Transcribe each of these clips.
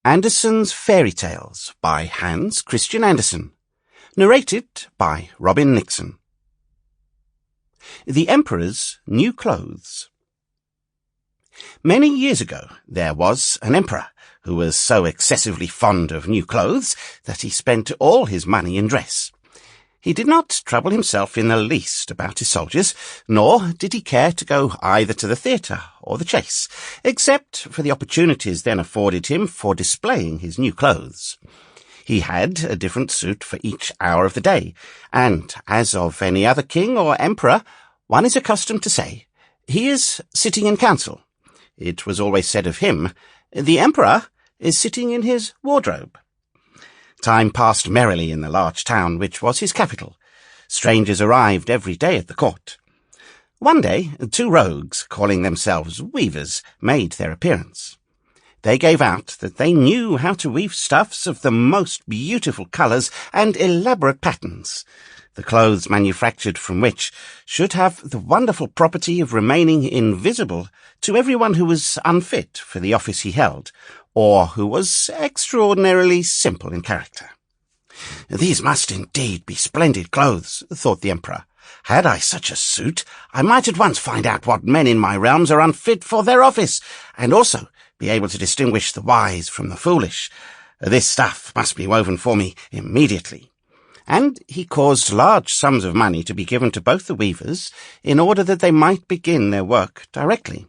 Andersen's Fairy Tales by Hans Christian Andersen. Narrated by Nixon. The Emperor's New Clothes. Many years ago there was an emperor who was so excessively fond of new clothes that he spent all his money in dress. He did not trouble himself in the least about his soldiers, nor did he care to go either to the theatre or the chase, except for the opportunities then afforded him for displaying his new clothes. He had a different suit for each hour of the day, and, as of any other king or emperor, one is accustomed to say, "He is sitting in council." It was always said of him, "The emperor is sitting in his wardrobe." Time passed merrily in the large town which was his capital. Strangers arrived every day at the court. One day, two rogues, calling themselves weavers, made their appearance. They gave out that they knew how to weave stuffs of the most beautiful colours and elaborate patterns, the clothes manufactured from which should have the wonderful property of remaining invisible to everyone who was unfit for the office he held, or who was extraordinarily simple in character. "These must indeed be splendid clothes," thought the emperor. "Had I such a suit, I might at once find out what men in my realms are unfit for their office, and also be able to distinguish the wise from the foolish. This stuff must be woven for me immediately." And he caused large sums of money to be given to both the weavers in order that they might begin their work directly.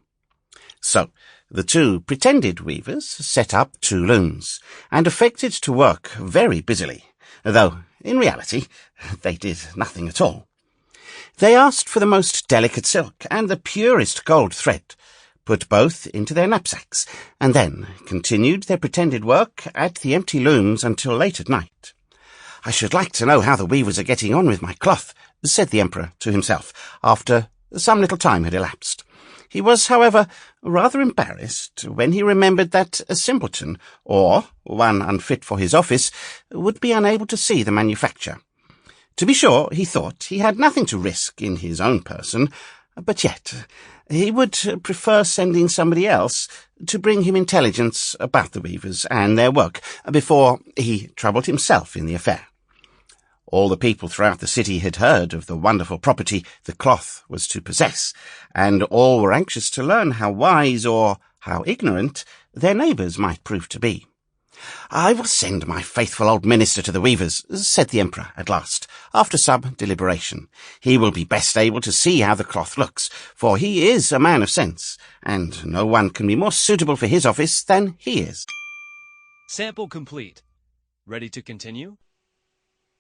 So the two pretended weavers set up two looms, and affected to work very busily, though in reality they did nothing at all. They asked for the most delicate silk and the purest gold thread, put both into their knapsacks, and then continued their pretended work at the empty looms until late at night. "I should like to know how the weavers are getting on with my cloth," said the emperor to himself, after some little time had elapsed. He was, however, rather embarrassed when he remembered that a simpleton, or one unfit for his office, would be unable to see the manufacture. To be sure, he thought he had nothing to risk in his own person, but yet he would prefer sending somebody else to bring him intelligence about the weavers and their work before he troubled himself in the affair. All the people throughout the city had heard of the wonderful property the cloth was to possess, and all were anxious to learn how wise or how ignorant their neighbours might prove to be. "I will send my faithful old minister to the weavers," said the emperor at last, after some deliberation. "He will be best able to see how the cloth looks, for he is a man of sense, and no one can be more suitable for his office than he is." Sample complete. Ready to continue?